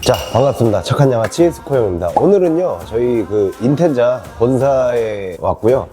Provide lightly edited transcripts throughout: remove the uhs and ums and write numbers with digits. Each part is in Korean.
자, 반갑습니다. 착한 양아치 스코형입니다. 오늘은요, 저희 그 인텐자 본사에 왔고요.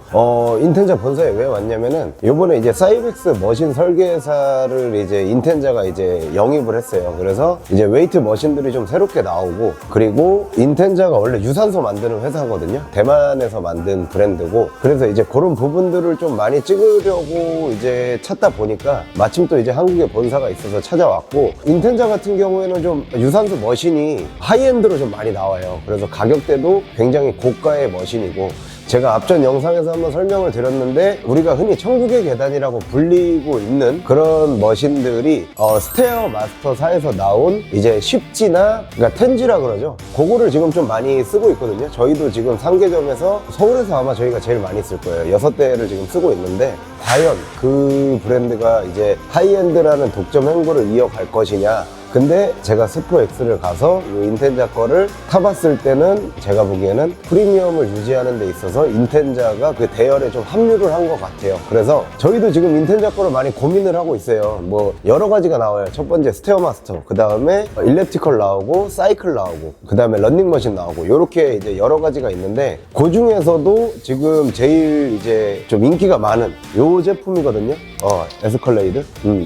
인텐자 본사에 왜 왔냐면은, 요번에 이제 사이벡스 머신 설계사를 이제 인텐자가 이제 영입을 했어요. 그래서 이제 웨이트 머신들이 좀 새롭게 나오고, 그리고 인텐자가 원래 유산소 만드는 회사거든요. 대만에서 만든 브랜드고, 그래서 이제 그런 부분들을 좀 많이 찍으려고 이제 찾다 보니까, 마침 또 이제 한국에 본사가 있어서 찾아왔고, 인텐자 같은 경우에는 좀 유산소 머신이 하이엔드로 좀 많이 나와요. 그래서 가격대도 굉장히 고가의 머신이고, 제가 앞전 영상에서 한번 설명을 드렸는데, 우리가 흔히 천국의 계단이라고 불리고 있는 그런 머신들이 스테어 마스터사에서 나온 이제 쉽지나, 그러니까 텐지라 그러죠. 그거를 지금 좀 많이 쓰고 있거든요. 저희도 지금 상계점에서, 서울에서 아마 저희가 제일 많이 쓸 거예요. 6대를 지금 쓰고 있는데, 과연 그 브랜드가 이제 하이엔드라는 독점 행보를 이어갈 것이냐. 근데 제가 스포X를 가서 이 인텐자 거를 타봤을 때는 제가 보기에는 프리미엄을 유지하는 데 있어서 인텐자가 그 대열에 좀 합류를 한 것 같아요. 그래서 저희도 지금 인텐자 거를 많이 고민을 하고 있어요. 뭐 여러 가지가 나와요. 첫 번째 스테어마스터, 그 다음에 일렉트컬 나오고 사이클 나오고, 그 다음에 런닝머신 나오고, 이렇게 이제 여러 가지가 있는데, 그 중에서도 지금 제일 이제 좀 인기가 많은 요 제품이거든요. 에스컬레이드.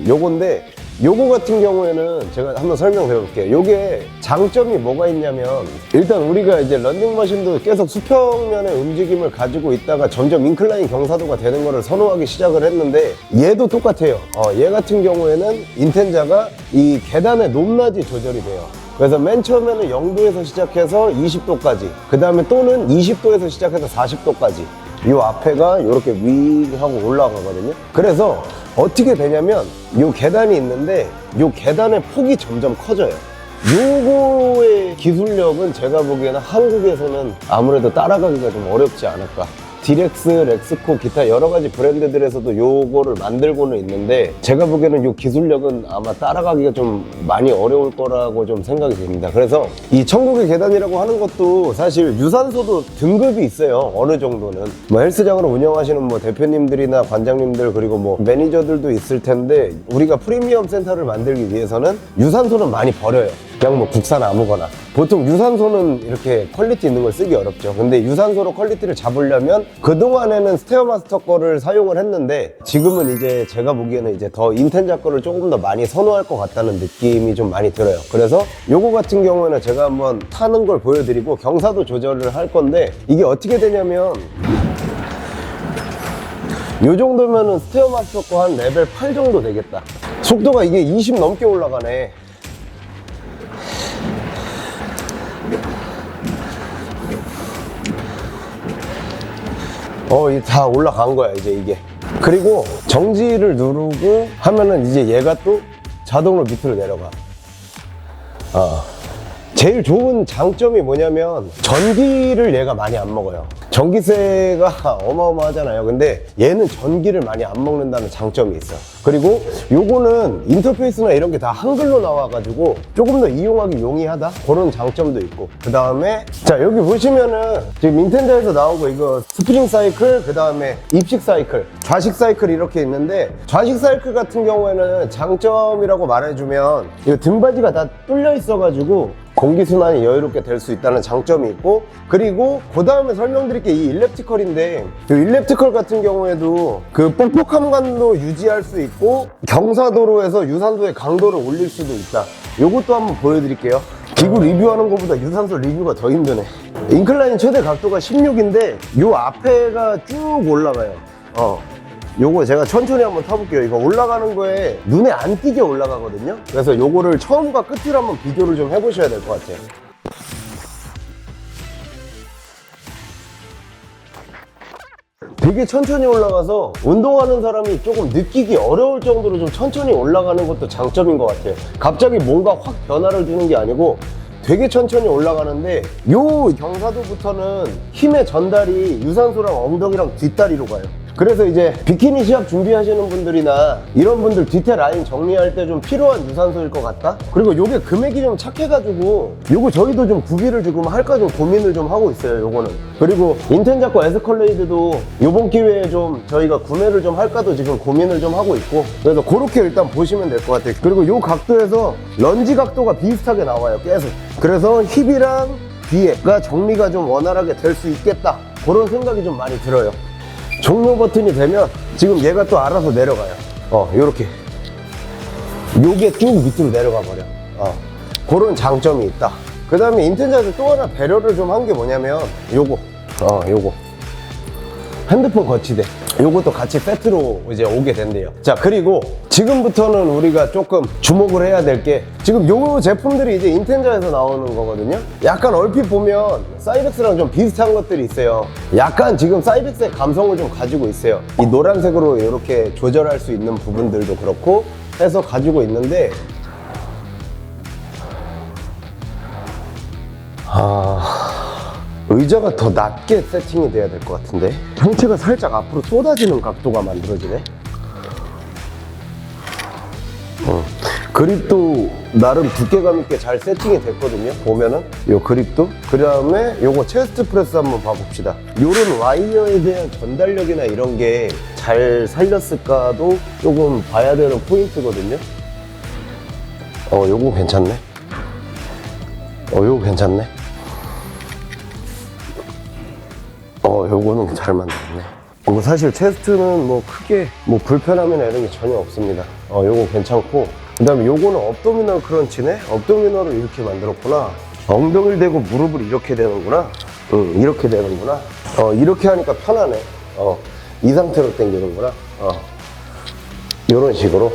요건데, 요거 같은 경우에는 제가 한번 설명드려볼게요. 요게 장점이 뭐가 있냐면, 일단 우리가 이제 런닝머신도 계속 수평면의 움직임을 가지고 있다가 점점 인클라인 경사도가 되는 거를 선호하기 시작을 했는데, 얘도 똑같아요. 얘 같은 경우에는 인텐자가 이 계단의 높낮이 조절이 돼요. 그래서 맨 처음에는 0도에서 시작해서 20도까지, 그 다음에 또는 20도에서 시작해서 40도까지 이 앞에가 이렇게 윙하고 올라가거든요. 그래서 어떻게 되냐면, 요 계단이 있는데 요 계단의 폭이 점점 커져요. 요거의 기술력은 제가 보기에는 한국에서는 아무래도 따라가기가 좀 어렵지 않을까. 디렉스, 렉스코, 기타 여러 가지 브랜드들에서도 요거를 만들고는 있는데, 제가 보기에는 요 기술력은 아마 따라가기가 좀 많이 어려울 거라고 좀 생각이 듭니다. 그래서 이 천국의 계단이라고 하는 것도 사실 유산소도 등급이 있어요. 어느 정도는. 뭐 헬스장을 운영하시는 뭐 대표님들이나 관장님들, 그리고 뭐 매니저들도 있을 텐데, 우리가 프리미엄 센터를 만들기 위해서는 유산소는 많이 버려요. 그냥 뭐 국산 아무거나. 보통 유산소는 이렇게 퀄리티 있는 걸 쓰기 어렵죠. 근데 유산소로 퀄리티를 잡으려면, 그동안에는 스테어마스터 거를 사용을 했는데, 지금은 이제 제가 보기에는 이제 더 인텐자 거를 조금 더 많이 선호할 것 같다는 느낌이 좀 많이 들어요. 그래서 요거 같은 경우에는 제가 한번 타는 걸 보여드리고 경사도 조절을 할 건데, 이게 어떻게 되냐면, 요 정도면은 스테어마스터 거 한 레벨 8 정도 되겠다. 속도가 이게 20 넘게 올라가네. 이게 다 올라간 거야, 이제 이게. 그리고 정지를 누르고 하면은 이제 얘가 또 자동으로 밑으로 내려가. 제일 좋은 장점이 뭐냐면, 전기를 얘가 많이 안 먹어요. 전기세가 어마어마하잖아요. 근데 얘는 전기를 많이 안 먹는다는 장점이 있어요. 그리고 요거는 인터페이스나 이런 게 다 한글로 나와가지고 조금 더 이용하기 용이하다, 그런 장점도 있고. 그 다음에 자, 여기 보시면은 지금 인텐자에서 나오고, 이거 스프링 사이클, 그 다음에 입식 사이클, 좌식 사이클 이렇게 있는데, 좌식 사이클 같은 경우에는 장점이라고 말해주면, 이거 등받이가 다 뚫려 있어가지고 공기순환이 여유롭게 될 수 있다는 장점이 있고, 그리고 그 다음에 설명드릴게 이 일렉트컬인데, 이 일렉트컬 같은 경우에도 그 뻑뻑함감도 유지할 수 있고, 경사도로에서 유산소의 강도를 올릴 수도 있다. 요것도 한번 보여드릴게요. 기구 리뷰하는 것보다 유산소 리뷰가 더 힘드네. 인클라인 최대 각도가 16인데 요 앞에가 쭉 올라가요. 요거 제가 천천히 한번 타볼게요. 이거 올라가는 거에 눈에 안 띄게 올라가거든요. 그래서 요거를 처음과 끝을 한번 비교를 좀 해보셔야 될 것 같아요. 되게 천천히 올라가서 운동하는 사람이 조금 느끼기 어려울 정도로 좀 천천히 올라가는 것도 장점인 것 같아요. 갑자기 뭔가 확 변화를 주는 게 아니고 되게 천천히 올라가는데, 요 경사도부터는 힘의 전달이 유산소랑 엉덩이랑 뒷다리로 가요. 그래서 이제 비키니 시합 준비하시는 분들이나 이런 분들 뒤태 라인 정리할 때 좀 필요한 유산소일 것 같다. 그리고 요게 금액이 좀 착해가지고 요거 저희도 좀 구비를 지금 할까 좀 고민을 좀 하고 있어요. 요거는. 그리고 인텐자 거 에스컬레이드도 요번 기회에 좀 저희가 구매를 좀 할까도 지금 고민을 좀 하고 있고, 그래서 그렇게 일단 보시면 될 것 같아요. 그리고 요 각도에서 런지 각도가 비슷하게 나와요, 계속. 그래서 힙이랑 뒤에가 정리가 좀 원활하게 될 수 있겠다, 그런 생각이 좀 많이 들어요. 종료 버튼이 되면 지금 얘가 또 알아서 내려가요. 요렇게 요게 쭉 밑으로 내려가 버려. 그런 장점이 있다. 그 다음에 인텐자에서 또 하나 배려를 좀 한 게 뭐냐면 요거 핸드폰 거치대, 요것도 같이 세트로 이제 오게 된대요. 자, 그리고 지금부터는 우리가 조금 주목을 해야 될 게, 지금 요 제품들이 이제 인텐자에서 나오는 거거든요. 약간 얼핏 보면 사이벡스랑 좀 비슷한 것들이 있어요. 약간 지금 사이벡스의 감성을 좀 가지고 있어요. 이 노란색으로 이렇게 조절할 수 있는 부분들도 그렇고 해서 가지고 있는데, 의자가 더 낮게 세팅이 돼야 될 것 같은데, 형체가 살짝 앞으로 쏟아지는 각도가 만들어지네. 그립도 나름 두께감 있게 잘 세팅이 됐거든요. 보면은 요 그립도, 그 다음에 요거 체스트 프레스 한번 봐봅시다. 요런 와이어에 대한 전달력이나 이런 게 잘 살렸을까도 조금 봐야 되는 포인트거든요. 요거 괜찮네. 요거 괜찮네. 요거는 잘 만들었네. 뭐 사실 체스트는 뭐 크게 뭐 불편함이나 이런 게 전혀 없습니다. 요거 괜찮고, 그 다음에 요거는 업도미널 크런치네? 업도미널을 이렇게 만들었구나. 엉덩이를 대고 무릎을 이렇게 되는구나. 이렇게 되는구나. 이렇게 하니까 편하네. 이 상태로 당기는구나. 요런 식으로.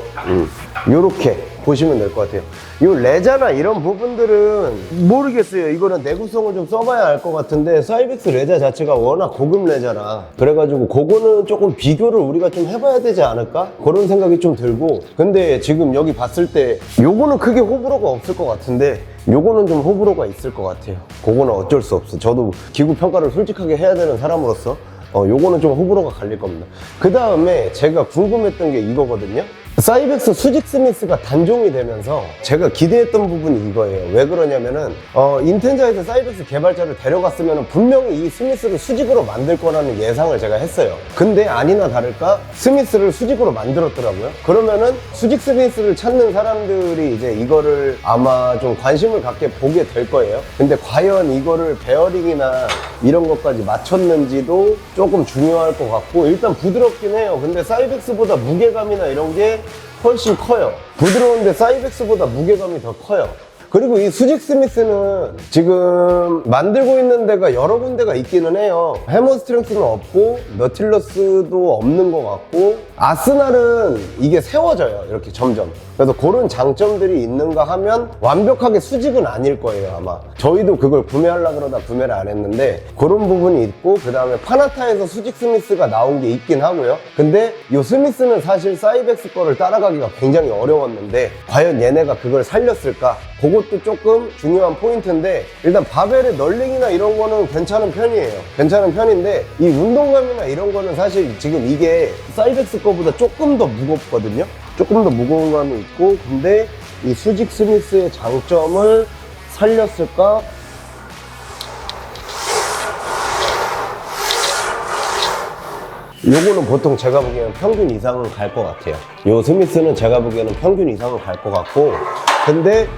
요렇게 보시면 될 것 같아요. 요 레자나 이런 부분들은 모르겠어요. 이거는 내구성을 좀 써봐야 알 것 같은데, 사이벡스 레자 자체가 워낙 고급 레자라 그래가지고 그거는 조금 비교를 우리가 좀 해봐야 되지 않을까? 그런 생각이 좀 들고, 근데 지금 여기 봤을 때 요거는 크게 호불호가 없을 것 같은데 요거는 좀 호불호가 있을 것 같아요. 그거는 어쩔 수 없어. 저도 기구 평가를 솔직하게 해야 되는 사람으로서 요거는 좀 호불호가 갈릴 겁니다. 그 다음에 제가 궁금했던 게 이거거든요. 사이벡스 수직 스미스가 단종이 되면서 제가 기대했던 부분이 이거예요. 왜 그러냐면은 인텐자에서 사이벡스 개발자를 데려갔으면 분명히 이 스미스를 수직으로 만들 거라는 예상을 제가 했어요. 근데 아니나 다를까 스미스를 수직으로 만들었더라고요. 그러면은 수직 스미스를 찾는 사람들이 이제 이거를 아마 좀 관심을 갖게 보게 될 거예요. 근데 과연 이거를 베어링이나 이런 것까지 맞췄는지도 조금 중요할 것 같고, 일단 부드럽긴 해요. 근데 사이벡스보다 무게감이나 이런 게 훨씬 커요. 부드러운데 사이벡스보다 무게감이 더 커요. 그리고 이 수직 스미스는 지금 만들고 있는 데가 여러 군데가 있기는 해요. 해머 스트렝스는 없고 너틸러스도 없는 것 같고, 아스날은 이게 세워져요, 이렇게 점점. 그래서 그런 장점들이 있는가 하면 완벽하게 수직은 아닐 거예요, 아마. 저희도 그걸 구매하려고 그러다 구매를 안 했는데 그런 부분이 있고, 그 다음에 파나타에서 수직 스미스가 나온 게 있긴 하고요. 근데 이 스미스는 사실 사이벡스 거를 따라가기가 굉장히 어려웠는데 과연 얘네가 그걸 살렸을까? 그것도 조금 중요한 포인트인데, 일단 바벨의 널링이나 이런 거는 괜찮은 편이에요. 괜찮은 편인데 이 운동감이나 이런 거는 사실 지금 이게 사이벡스 거보다 조금 더 무겁거든요. 조금 더 무거운 감이 있고, 근데 이 수직 스미스의 장점을 살렸을까? 요거는 보통 제가 보기에는 평균 이상은 갈 것 같아요. 요 스미스는 제가 보기에는 평균 이상은 갈 것 같고, 근데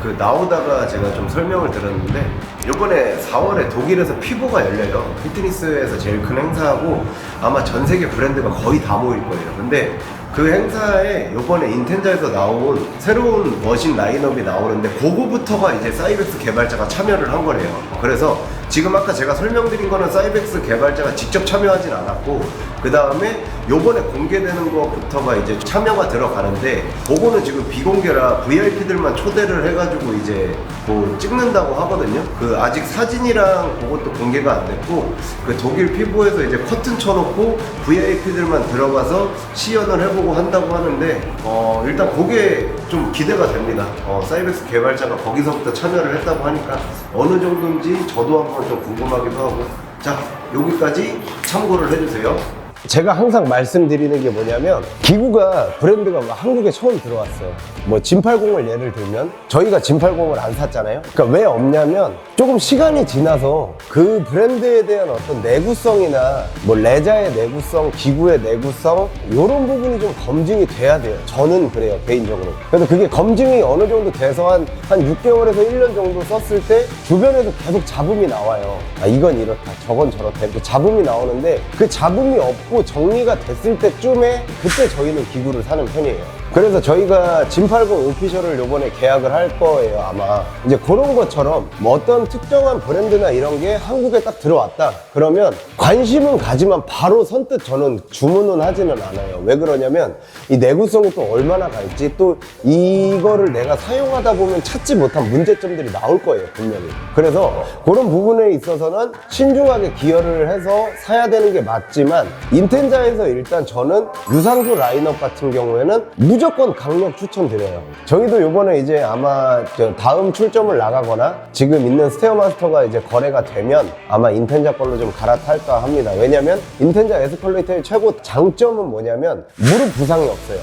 그 나오다가 제가 좀 설명을 들었는데 요번에 4월에 독일에서 피보가 열려요. 피트니스에서 제일 큰 행사하고 아마 전 세계 브랜드가 거의 다 모일 거예요. 근데 그 행사에 요번에 인텐자에서 나온 새로운 머신 라인업이 나오는데 그거부터가 이제 사이벡스 개발자가 참여를 한 거래요. 그래서 지금 아까 제가 설명드린 거는 사이벡스 개발자가 직접 참여하진 않았고, 그 다음에 요번에 공개되는 것부터가 이제 참여가 들어가는데, 그거는 지금 비공개라 VIP들만 초대를 해가지고 이제 뭐 찍는다고 하거든요. 그 아직 사진이랑 그것도 공개가 안 됐고, 그 독일 피부에서 이제 커튼 쳐놓고 VIP들만 들어가서 시연을 해보고 한다고 하는데, 일단 그게 좀 기대가 됩니다. 사이벡스 개발자가 거기서부터 참여를 했다고 하니까 어느 정도인지 저도 한번 좀 궁금하기도 하고. 자, 여기까지 참고를 해주세요. 제가 항상 말씀드리는 게 뭐냐면 기구가 브랜드가 한국에 처음 들어왔어요. 뭐 진팔공을 예를 들면 저희가 진팔공을 안 샀잖아요. 그러니까 왜 없냐면 조금 시간이 지나서 그 브랜드에 대한 어떤 내구성이나 뭐 레자의 내구성, 기구의 내구성 이런 부분이 좀 검증이 돼야 돼요. 저는 그래요, 개인적으로. 그래서 그게 검증이 어느 정도 돼서 한 6개월에서 1년 정도 썼을 때 주변에서 계속 잡음이 나와요. 아, 이건 이렇다, 저건 저렇다 이렇게 잡음이 나오는데 그 잡음이 없고 정리가 됐을 때쯤에 그때 저희는 기구를 사는 편이에요. 그래서 저희가 진팔공 오피셜을 요번에 계약을 할 거예요. 아마 이제 그런 것처럼 뭐 어떤 특정한 브랜드나 이런 게 한국에 딱 들어왔다 그러면 관심은 가지만 바로 선뜻 저는 주문은 하지는 않아요. 왜 그러냐면 이 내구성이 또 얼마나 갈지, 또 이거를 내가 사용하다 보면 찾지 못한 문제점들이 나올 거예요, 분명히. 그래서 그런 부분에 있어서는 신중하게 기여를 해서 사야 되는 게 맞지만, 인텐자에서 일단 저는 유산소 라인업 같은 경우에는 무조건 강력 추천드려요. 저희도 요번에 이제 아마 다음 출점을 나가거나 지금 있는 스테어마스터가 이제 거래가 되면 아마 인텐자 걸로 좀 갈아탈까 합니다. 왜냐면 인텐자 에스컬레이터의 최고 장점은 뭐냐면 무릎 부상이 없어요.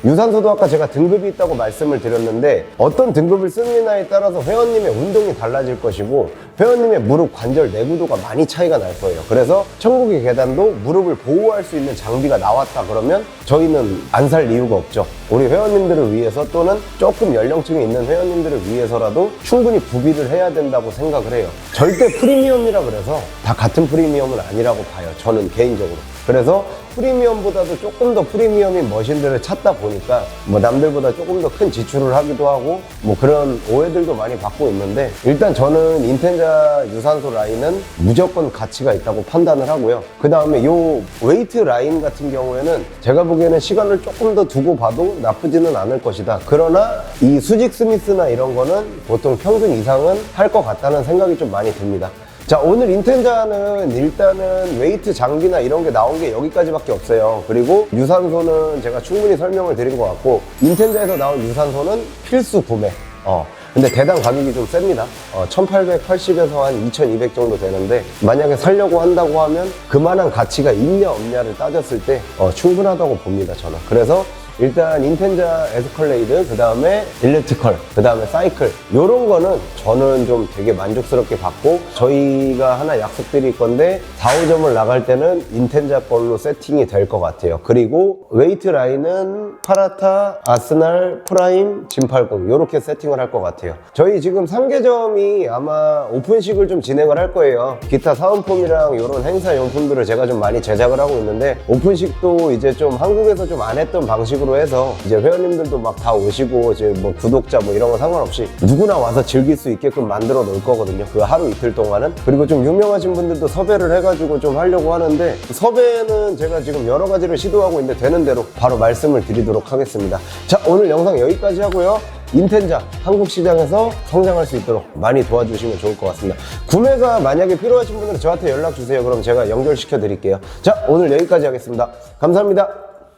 유산소도 아까 제가 등급이 있다고 말씀을 드렸는데 어떤 등급을 쓰느냐에 따라서 회원님의 운동이 달라질 것이고 회원님의 무릎 관절 내구도가 많이 차이가 날 거예요. 그래서 천국의 계단도 무릎을 보호할 수 있는 장비가 나왔다 그러면 저희는 안 살 이유가 없죠. 우리 회원님들을 위해서 또는 조금 연령층이 있는 회원님들을 위해서라도 충분히 구비를 해야 된다고 생각을 해요. 절대 프리미엄이라 그래서 다 같은 프리미엄은 아니라고 봐요, 저는 개인적으로. 그래서 프리미엄보다도 조금 더 프리미엄인 머신들을 찾다 보니까 뭐 남들보다 조금 더 큰 지출을 하기도 하고 뭐 그런 오해들도 많이 받고 있는데, 일단 저는 인텐자 유산소 라인은 무조건 가치가 있다고 판단을 하고요. 그 다음에 요 웨이트 라인 같은 경우에는 제가 보기에는 시간을 조금 더 두고 봐도 나쁘지는 않을 것이다. 그러나 이 수직 스미스나 이런 거는 보통 평균 이상은 할 것 같다는 생각이 좀 많이 듭니다. 자, 오늘 인텐자는 일단은 웨이트 장비나 이런 게 나온 게 여기까지밖에 없어요. 그리고 유산소는 제가 충분히 설명을 드린 것 같고, 인텐자에서 나온 유산소는 필수 구매. 근데 대당 가격이 좀 셉니다. 1880에서 한 2200 정도 되는데, 만약에 살려고 한다고 하면 그만한 가치가 있냐 없냐를 따졌을 때 충분하다고 봅니다, 저는. 그래서 일단 인텐자 에스컬레이드, 그 다음에 일렉트컬, 그 다음에 사이클, 요런 거는 저는 좀 되게 만족스럽게 받고, 저희가 하나 약속드릴 건데 4, 5점을 나갈 때는 인텐자 걸로 세팅이 될 것 같아요. 그리고 웨이트 라인은 파라타, 아스날, 프라임, 진팔공 요렇게 세팅을 할 것 같아요. 저희 지금 3개점이 아마 오픈식을 좀 진행을 할 거예요. 기타 사은품이랑 요런 행사 용품들을 제가 좀 많이 제작을 하고 있는데, 오픈식도 이제 좀 한국에서 좀 안 했던 방식으로 해서 이제 회원님들도 막 다 오시고 이제 뭐 구독자 뭐 이런 거 상관없이 누구나 와서 즐길 수 있게끔 만들어 놓을 거거든요, 그 하루 이틀 동안은. 그리고 좀 유명하신 분들도 섭외를 해가지고 좀 하려고 하는데, 섭외는 제가 지금 여러 가지를 시도하고 있는데 되는 대로 바로 말씀을 드리도록 하겠습니다. 자, 오늘 영상 여기까지 하고요. 인텐자 한국 시장에서 성장할 수 있도록 많이 도와주시면 좋을 것 같습니다. 구매가 만약에 필요하신 분들은 저한테 연락 주세요. 그럼 제가 연결시켜 드릴게요. 자, 오늘 여기까지 하겠습니다. 감사합니다.